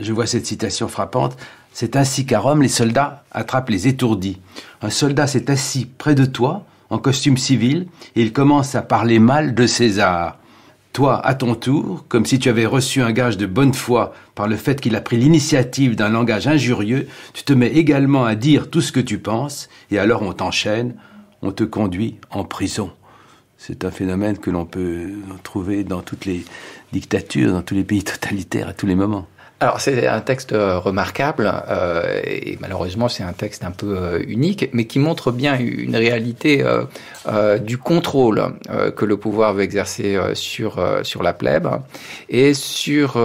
je vois cette citation frappante: « C'est ainsi qu'à Rome, les soldats attrapent les étourdis. Un soldat s'est assis près de toi, en costume civil, et il commence à parler mal de César. Toi, à ton tour, comme si tu avais reçu un gage de bonne foi par le fait qu'il a pris l'initiative d'un langage injurieux, tu te mets également à dire tout ce que tu penses, et alors on t'enchaîne, on te conduit en prison. » C'est un phénomène que l'on peut trouver dans toutes les dictatures, dans tous les pays totalitaires, à tous les moments. Alors c'est un texte remarquable, et malheureusement c'est un texte un peu unique, mais qui montre bien une réalité du contrôle que le pouvoir veut exercer sur la plèbe, et sur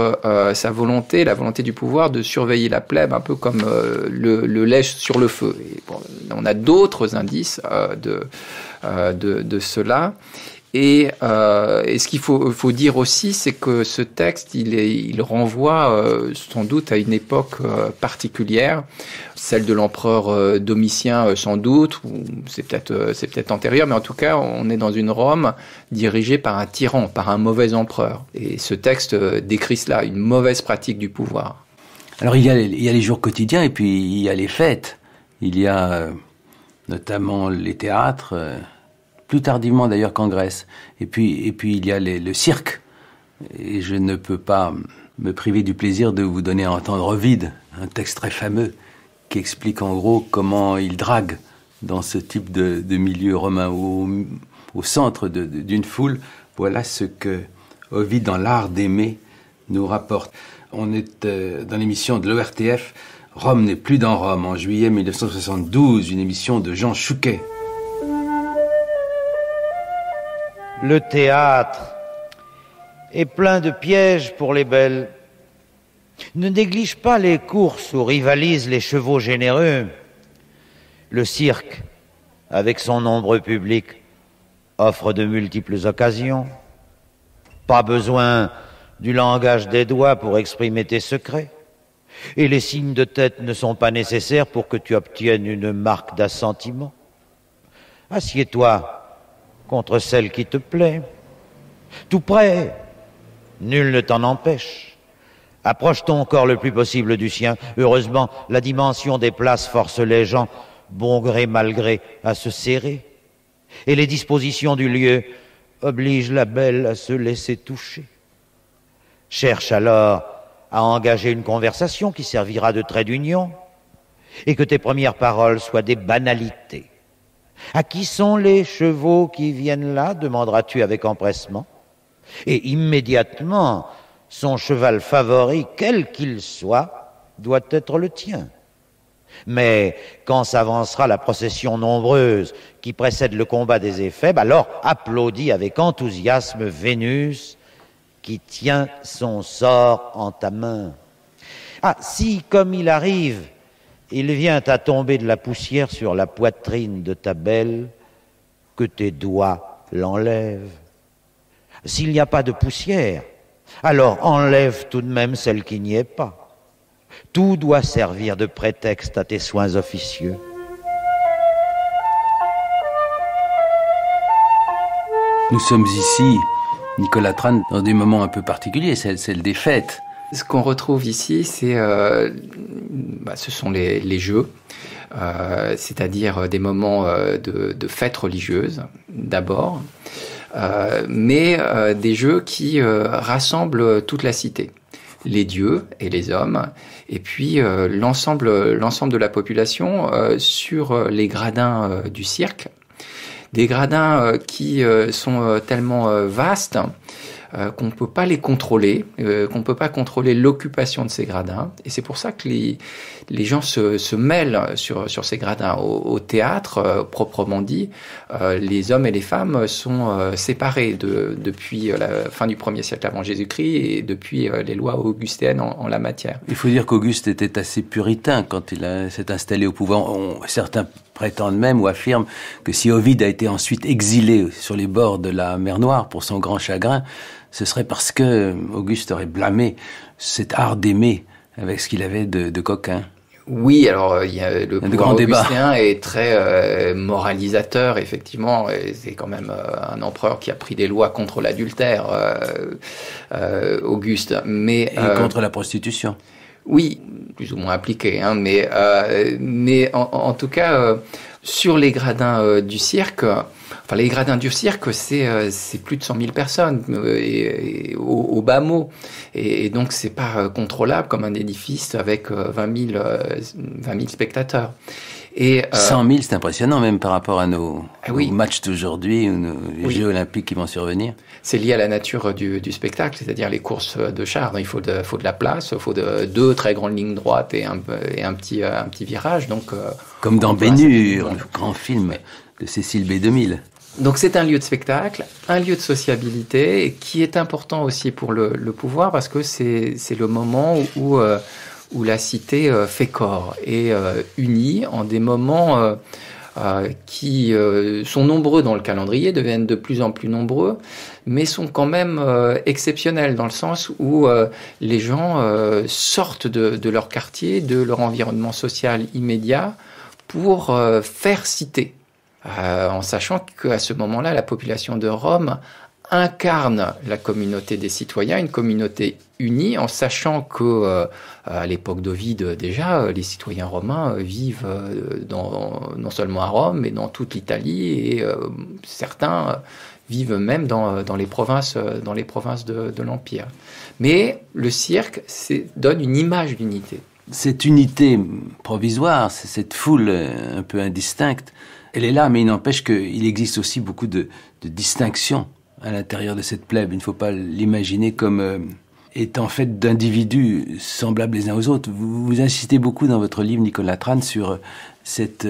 sa volonté, la volonté du pouvoir de surveiller la plèbe un peu comme le lait sur le feu. Et bon, on a d'autres indices de cela. Et ce qu'il faut dire aussi, c'est que ce texte, il renvoie sans doute à une époque particulière, celle de l'empereur Domitien sans doute, ou c'est peut-être antérieur, mais en tout cas, on est dans une Rome dirigée par un tyran, par un mauvais empereur. Et ce texte décrit cela, une mauvaise pratique du pouvoir. Alors il y a les jours quotidiens, et puis il y a les fêtes. Il y a notamment les théâtres, plus tardivement d'ailleurs qu'en Grèce. Et puis il y a le cirque. Et je ne peux pas me priver du plaisir de vous donner à entendre Ovide, un texte très fameux qui explique en gros comment il drague dans ce type de milieu romain, au centre d'une foule. Voilà ce que Ovide, dans l'art d'aimer, nous rapporte. On est dans l'émission de l'ORTF, Rome n'est plus dans Rome, en juillet 1972, une émission de Jean Chouquet. Le théâtre est plein de pièges pour les belles. Ne néglige pas les courses où rivalisent les chevaux généreux. Le cirque, avec son nombreux public, offre de multiples occasions. Pas besoin du langage des doigts pour exprimer tes secrets. Et les signes de tête ne sont pas nécessaires pour que tu obtiennes une marque d'assentiment. Assieds-toi contre celle qui te plaît. Tout près, nul ne t'en empêche. Approche ton corps le plus possible du sien. Heureusement, la dimension des places force les gens, bon gré mal gré, à se serrer. Et les dispositions du lieu obligent la belle à se laisser toucher. Cherche alors à engager une conversation qui servira de trait d'union, et que tes premières paroles soient des banalités. À qui sont les chevaux qui viennent là, demanderas-tu avec empressement. Et immédiatement, son cheval favori, quel qu'il soit, doit être le tien. Mais quand s'avancera la procession nombreuse qui précède le combat des éphèbes, alors applaudis avec enthousiasme Vénus qui tient son sort en ta main. Ah, si, comme il arrive, il vient à tomber de la poussière sur la poitrine de ta belle, que tes doigts l'enlèvent. S'il n'y a pas de poussière, alors enlève tout de même celle qui n'y est pas. Tout doit servir de prétexte à tes soins officieux. Nous sommes ici, Nicolas Tran, dans des moments un peu particuliers, celle des fêtes. Ce qu'on retrouve ici, c'est, ce sont les jeux, c'est-à-dire des moments de fêtes religieuses, d'abord, mais des jeux qui rassemblent toute la cité. Les dieux et les hommes, et puis l'ensemble de la population sur les gradins du cirque. Des gradins qui sont tellement vastes qu'on ne peut pas les contrôler, qu'on ne peut pas contrôler l'occupation de ces gradins. Et c'est pour ça que les gens se mêlent sur ces gradins. Au théâtre, proprement dit, les hommes et les femmes sont séparés depuis la fin du 1er siècle avant Jésus-Christ et depuis les lois augustéennes en la matière. Il faut dire qu'Auguste était assez puritain quand il s'est installé au pouvoir. Certains prétendent même ou affirment que si Ovide a été ensuite exilé sur les bords de la mer Noire pour son grand chagrin, ce serait parce que Auguste aurait blâmé cet art d'aimer avec ce qu'il avait de coquin. Oui, alors il y a le pouvoir augustéen est très moralisateur, effectivement. Et c'est quand même un empereur qui a pris des lois contre l'adultère, Auguste. Mais contre la prostitution. Oui, plus ou moins appliqué, hein, mais en tout cas, sur les gradins du cirque, enfin les gradins du cirque, c'est plus de 100 000 personnes et au bas mot, et donc c'est pas contrôlable comme un édifice avec 20 000 spectateurs. Et 100 000, c'est impressionnant même par rapport à nos matchs d'aujourd'hui ou les Jeux Olympiques qui vont survenir. C'est lié à la nature du spectacle, c'est-à-dire les courses de chars. Il faut de la place, il faut deux très grandes lignes droites et un petit virage. Donc, comme dans Ben-Hur, le grand film de Cécile B2000. Donc c'est un lieu de spectacle, un lieu de sociabilité, et qui est important aussi pour le pouvoir, parce que c'est le moment où la cité fait corps et unie en des moments qui sont nombreux dans le calendrier, deviennent de plus en plus nombreux, mais sont quand même exceptionnels dans le sens où les gens sortent de leur quartier, de leur environnement social immédiat pour faire cité. En sachant qu'à ce moment-là, la population de Rome incarne la communauté des citoyens, une communauté unie, en sachant que à l'époque d'Ovide déjà, les citoyens romains vivent non seulement à Rome, mais dans toute l'Italie, et certains vivent même dans les provinces de l'Empire. Mais le cirque donne une image d'unité. Cette unité provisoire, cette foule un peu indistincte, elle est là, mais il n'empêche qu'il existe aussi beaucoup de distinctions à l'intérieur de cette plèbe. Il ne faut pas l'imaginer comme étant faite d'individus semblables les uns aux autres. Vous insistez beaucoup dans votre livre, Nicolas Tran, sur cette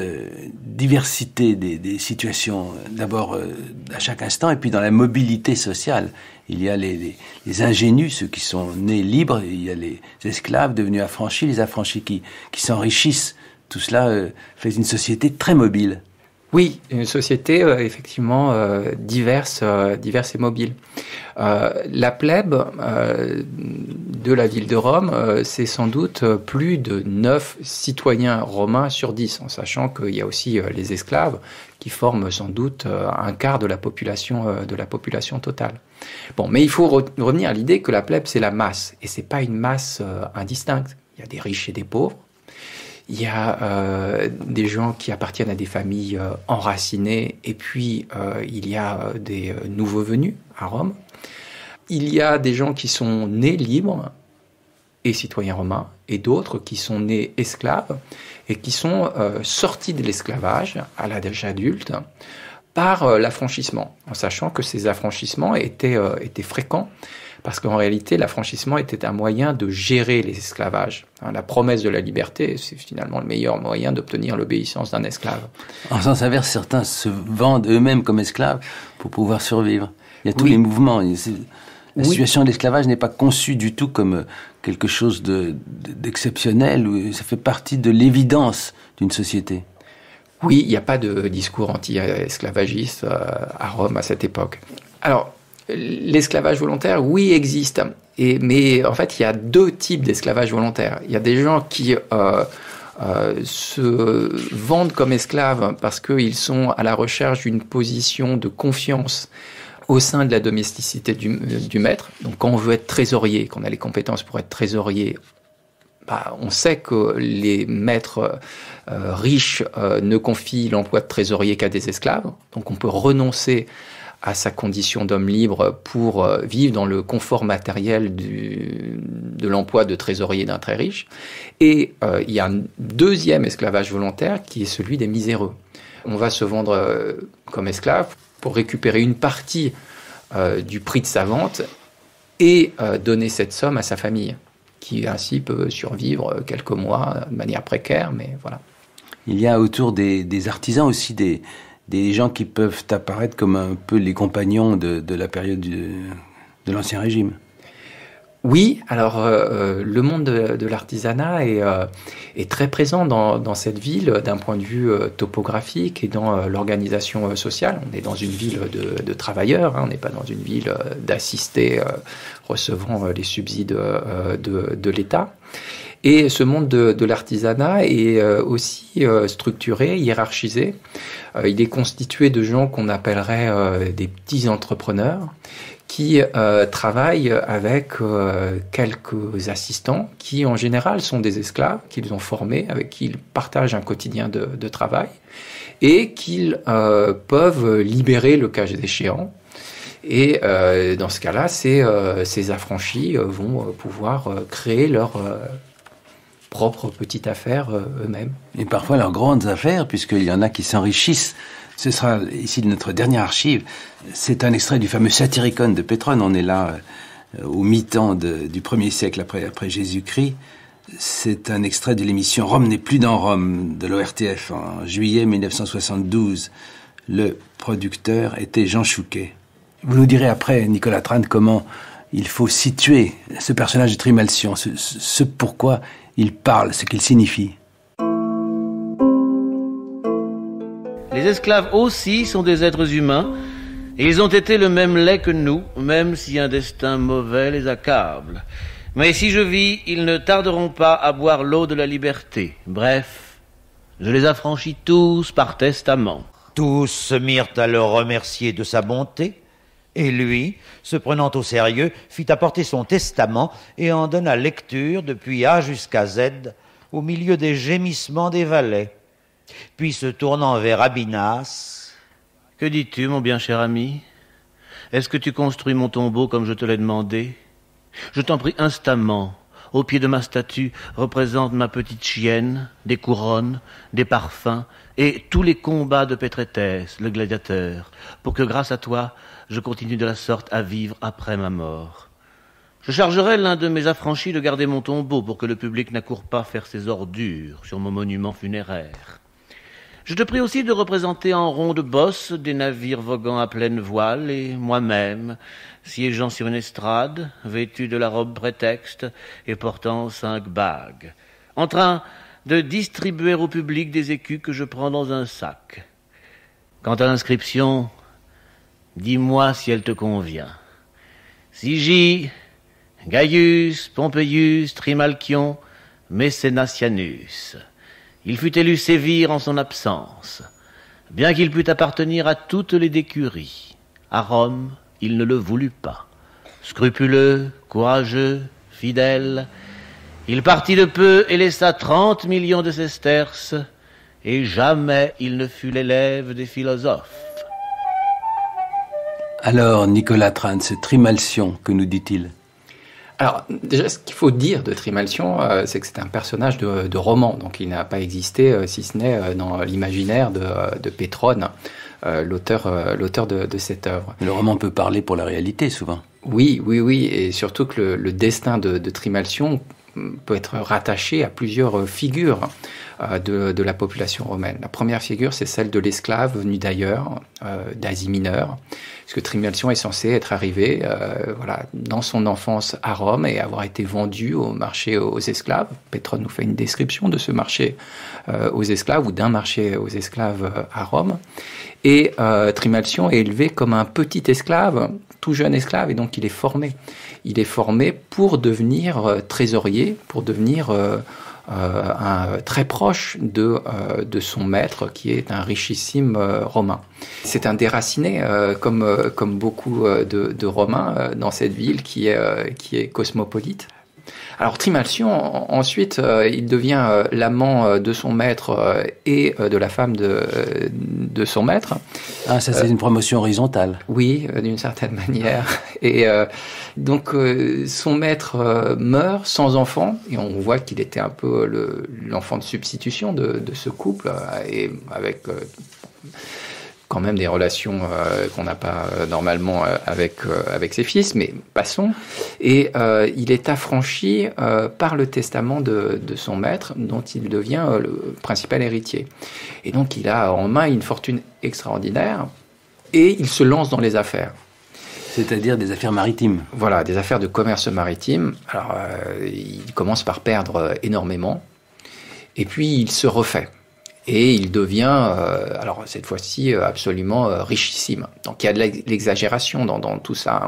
diversité des situations, d'abord à chaque instant, et puis dans la mobilité sociale. Il y a les ingénus, ceux qui sont nés libres, il y a les esclaves devenus affranchis, les affranchis qui s'enrichissent. Tout cela fait une société très mobile. Oui, une société effectivement diverse et mobile. La plèbe de la ville de Rome, c'est sans doute plus de 9 citoyens romains sur 10, en sachant qu'il y a aussi les esclaves qui forment sans doute un quart de la population totale. Bon, mais il faut revenir à l'idée que la plèbe, c'est la masse, et c'est pas une masse indistincte. Il y a des riches et des pauvres. Il y a des gens qui appartiennent à des familles enracinées, et puis il y a des nouveaux venus à Rome. Il y a des gens qui sont nés libres, et citoyens romains, et d'autres qui sont nés esclaves et qui sont sortis de l'esclavage à l'âge adulte par l'affranchissement, en sachant que ces affranchissements étaient fréquents, parce qu'en réalité, l'affranchissement était un moyen de gérer les esclavages. La promesse de la liberté, c'est finalement le meilleur moyen d'obtenir l'obéissance d'un esclave. En sens inverse, certains se vendent eux-mêmes comme esclaves pour pouvoir survivre. Il y a tous les mouvements. La situation de l'esclavage n'est pas conçue du tout comme quelque chose d'exceptionnel. Ça fait partie de l'évidence d'une société. Oui, il n'y a pas de discours anti-esclavagiste à Rome à cette époque. Alors, l'esclavage volontaire, oui, existe. Mais en fait, il y a deux types d'esclavage volontaire. Il y a des gens qui se vendent comme esclaves parce qu'ils sont à la recherche d'une position de confiance au sein de la domesticité du maître. Donc, quand on veut être trésorier, qu'on a les compétences pour être trésorier, on sait que les maîtres riches ne confient l'emploi de trésorier qu'à des esclaves. Donc, on peut renoncer à sa condition d'homme libre pour vivre dans le confort matériel de l'emploi de trésorier d'un très riche. Et il y a un deuxième esclavage volontaire qui est celui des miséreux. On va se vendre comme esclave pour récupérer une partie du prix de sa vente et donner cette somme à sa famille, qui ainsi peut survivre quelques mois de manière précaire, mais voilà. Il y a autour des artisans aussi des gens qui peuvent apparaître comme un peu les compagnons de la période de l'Ancien Régime. Oui, alors le monde de l'artisanat est très présent dans cette ville d'un point de vue topographique et dans l'organisation sociale. On est dans une ville de travailleurs, on n'est pas dans une ville d'assistés recevant les subsides de l'État. Et ce monde de l'artisanat est aussi structuré, hiérarchisé. Il est constitué de gens qu'on appellerait des petits entrepreneurs qui travaillent avec quelques assistants qui, en général, sont des esclaves qu'ils ont formés, avec qui ils partagent un quotidien de travail et qu'ils peuvent libérer le cas échéant. Et dans ce cas-là, ces affranchis vont pouvoir créer leur propre petite affaire eux-mêmes. Et parfois leurs grandes affaires, puisqu'il y en a qui s'enrichissent. Ce sera ici notre dernière archive. C'est un extrait du fameux Satyricon de Pétrone. On est là au mi-temps du 1er siècle après Jésus-Christ. C'est un extrait de l'émission Rome n'est plus dans Rome de l'ORTF en juillet 1972. Le producteur était Jean Chouquet. Vous nous direz après, Nicolas Trane, comment il faut situer ce personnage de Trimalcion, ce pourquoi il parle, ce qu'il signifie. Les esclaves aussi sont des êtres humains, et ils ont été le même lait que nous, même si un destin mauvais les accable. Mais si je vis, ils ne tarderont pas à boire l'eau de la liberté. Bref, je les affranchis tous par testament. Tous se mirent à le remercier de sa bonté, et lui, se prenant au sérieux, fit apporter son testament et en donna lecture depuis A jusqu'à Z, au milieu des gémissements des valets. Puis se tournant vers Abynas... « Que dis-tu, mon bien cher ami? Est-ce que tu construis mon tombeau comme je te l'ai demandé? Je t'en prie instamment. Au pied de ma statue représente ma petite chienne, des couronnes, des parfums et tous les combats de Pétrétès, le gladiateur, pour que grâce à toi, je continue de la sorte à vivre après ma mort. Je chargerai l'un de mes affranchis de garder mon tombeau pour que le public n'accourt pas faire ses ordures sur mon monument funéraire. Je te prie aussi de représenter en ronde bosse des navires voguant à pleine voile et moi-même, siégeant sur une estrade, vêtu de la robe prétexte et portant 5 bagues, en train de distribuer au public des écus que je prends dans un sac. Quant à l'inscription, dis-moi si elle te convient. Sigi, Gaius, Pompeius, Trimalchion, Mécénatianus. Il fut élu sévir en son absence. Bien qu'il pût appartenir à toutes les décuries, à Rome, il ne le voulut pas. Scrupuleux, courageux, fidèle, il partit de peu et laissa 30 millions de sesterces, et jamais il ne fut l'élève des philosophes. Alors, Nicolas Trane, ce Trimalcion, que nous dit-il? Alors, déjà, ce qu'il faut dire de Trimalcion, c'est que c'est un personnage de roman, donc il n'a pas existé, si ce n'est dans l'imaginaire de Pétrone, l'auteur de cette œuvre. Le roman peut parler pour la réalité, souvent. Oui, et surtout que le destin de Trimalcion peut être rattaché à plusieurs figures de la population romaine. La première figure, c'est celle de l'esclave venu d'ailleurs, d'Asie mineure, parce que Trimalcion est censé être arrivé dans son enfance à Rome et avoir été vendu au marché aux esclaves. Pétrone nous fait une description de ce marché aux esclaves, ou d'un marché aux esclaves à Rome. Et Trimalcion est élevé comme un petit esclave, tout jeune esclave, et donc il est formé. Il est formé pour devenir trésorier, pour devenir très proche de son maître, qui est un richissime romain. C'est un déraciné, comme beaucoup de Romains dans cette ville qui est cosmopolite. Alors Trimalcion, ensuite, il devient l'amant de son maître et de la femme de son maître. Ah, ça c'est une promotion horizontale. Oui, d'une certaine manière. Et donc son maître meurt sans enfant, et on voit qu'il était un peu l'enfant de substitution de ce couple, et avec quand même des relations qu'on n'a pas normalement avec ses fils, mais passons. Et il est affranchi par le testament de son maître, dont il devient le principal héritier. Et donc il a en main une fortune extraordinaire, et il se lance dans les affaires. C'est-à-dire des affaires maritimes. Voilà, des affaires de commerce maritime. Alors il commence par perdre énormément, et puis il se refait. Et il devient, alors cette fois-ci, absolument richissime. Donc il y a de l'exagération dans tout ça.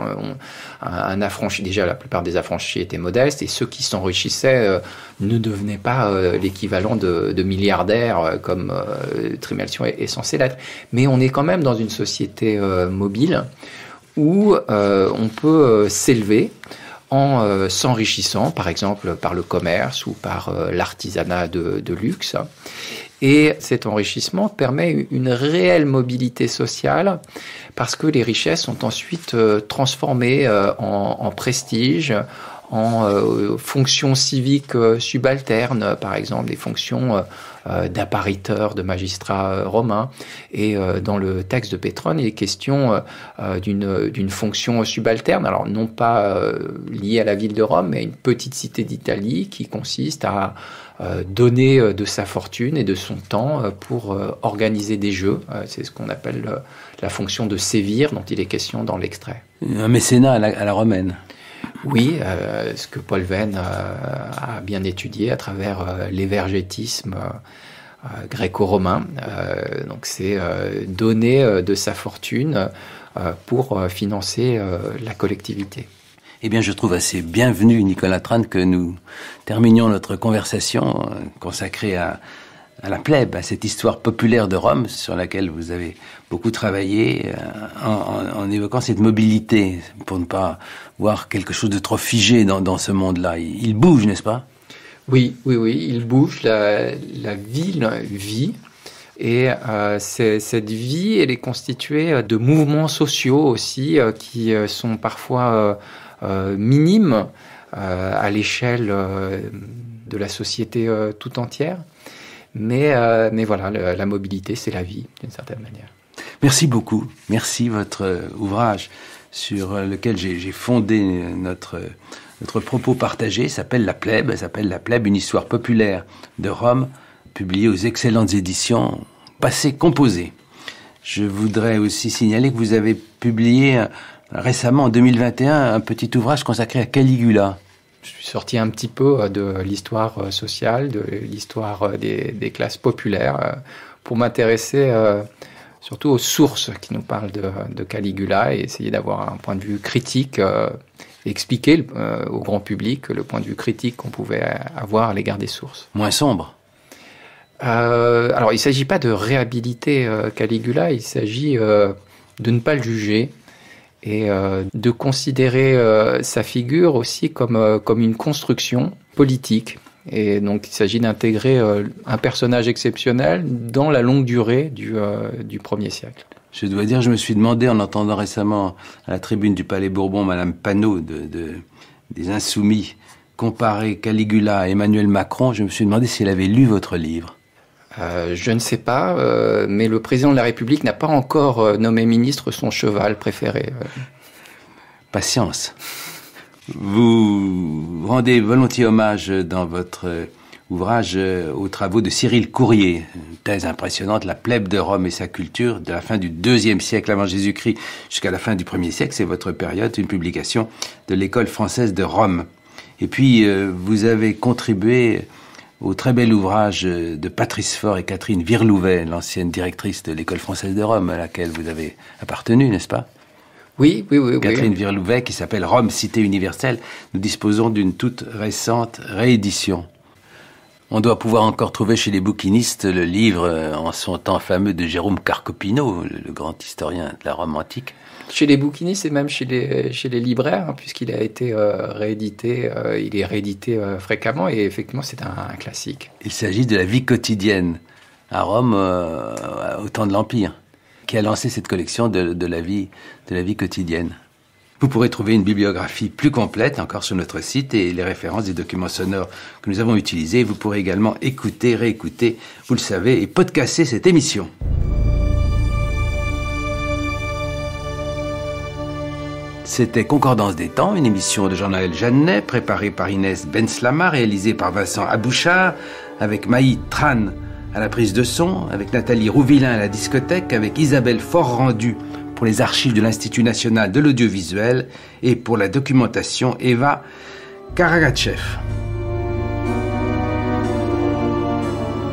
Un affranchi, déjà la plupart des affranchis étaient modestes, et ceux qui s'enrichissaient ne devenaient pas l'équivalent de milliardaires comme Trimalcion est censé l'être. Mais on est quand même dans une société mobile où on peut s'élever en s'enrichissant, par exemple par le commerce ou par l'artisanat de luxe. Et cet enrichissement permet une réelle mobilité sociale, parce que les richesses sont ensuite transformées en prestige, en fonctions civiques subalternes, par exemple des fonctions d'appariteur, de magistrat romain. Et dans le texte de Pétrone, il est question d'une fonction subalterne, alors non pas liée à la ville de Rome, mais à une petite cité d'Italie qui consiste à donner de sa fortune et de son temps pour organiser des jeux. C'est ce qu'on appelle la fonction de sévir, dont il est question dans l'extrait. Un mécénat à la romaine. Oui, ce que Paul Venn a bien étudié à travers l'évergétisme gréco-romain. Donc c'est donner de sa fortune pour financer la collectivité. Eh bien, je trouve assez bienvenu, Nicolas Trane, que nous terminions notre conversation consacrée à la plèbe, à cette histoire populaire de Rome sur laquelle vous avez beaucoup travaillé, en évoquant cette mobilité, pour ne pas voir quelque chose de trop figé dans ce monde-là. Il bouge, n'est-ce pas ? Oui, il bouge, la ville vit. Et cette vie, elle est constituée de mouvements sociaux aussi, qui sont parfois minimes à l'échelle de la société tout entière. Mais voilà, la mobilité, c'est la vie, d'une certaine manière. Merci beaucoup. Merci. Votre ouvrage sur lequel j'ai fondé notre propos partagé s'appelle La Plèbe. S'appelle La Plèbe, une histoire populaire de Rome, publié aux excellentes éditions Passé Composé. Je voudrais aussi signaler que vous avez publié récemment, en 2021, un petit ouvrage consacré à Caligula. Je suis sorti un petit peu de l'histoire sociale, de l'histoire des classes populaires, pour m'intéresser surtout aux sources qui nous parlent de Caligula, et essayer d'avoir un point de vue critique, expliquer au grand public le point de vue critique qu'on pouvait avoir à l'égard des sources. Moins sombre. Alors, il ne s'agit pas de réhabiliter Caligula, il s'agit de ne pas le juger, et de considérer sa figure aussi comme une construction politique. Et donc, il s'agit d'intégrer un personnage exceptionnel dans la longue durée du premier siècle. Je dois dire, je me suis demandé, en entendant récemment à la tribune du Palais Bourbon Madame Panot de des Insoumis comparait Caligula à Emmanuel Macron, je me suis demandé s'il avait lu votre livre. Je ne sais pas, mais le président de la République n'a pas encore nommé ministre son cheval préféré. Patience. Vous rendez volontiers hommage dans votre ouvrage aux travaux de Cyril Courrier, une thèse impressionnante, La plèbe de Rome et sa culture, de la fin du IIe siècle avant Jésus-Christ jusqu'à la fin du 1er siècle. C'est votre période, une publication de l'École française de Rome. Et puis, vous avez contribué au très bel ouvrage de Patrice Faure et Catherine Virlouvet, l'ancienne directrice de l'École française de Rome, à laquelle vous avez appartenu, n'est-ce pas ? Oui. Catherine Virlouvet, qui s'appelle Rome, cité universelle. Nous disposons d'une toute récente réédition. On doit pouvoir encore trouver chez les bouquinistes le livre en son temps fameux de Jérôme Carcopino, le grand historien de la Rome antique. Chez les bouquinistes et même chez les libraires, puisqu'il a été réédité, il est réédité fréquemment et effectivement c'est un classique. Il s'agit de la vie quotidienne à Rome au temps de l'Empire, qui a lancé cette collection de la vie quotidienne. Vous pourrez trouver une bibliographie plus complète encore sur notre site et les références des documents sonores que nous avons utilisés. Vous pourrez également écouter, réécouter, vous le savez, et podcaster cette émission. C'était Concordance des temps, une émission de Jean-Noël Jeannet, préparée par Inès Benslama, réalisée par Vincent Abouchard, avec Maï Tran à la prise de son, avec Nathalie Rouvillain à la discothèque, avec Isabelle Fort-Rendu pour les archives de l'Institut national de l'audiovisuel et pour la documentation Eva Karagatchev.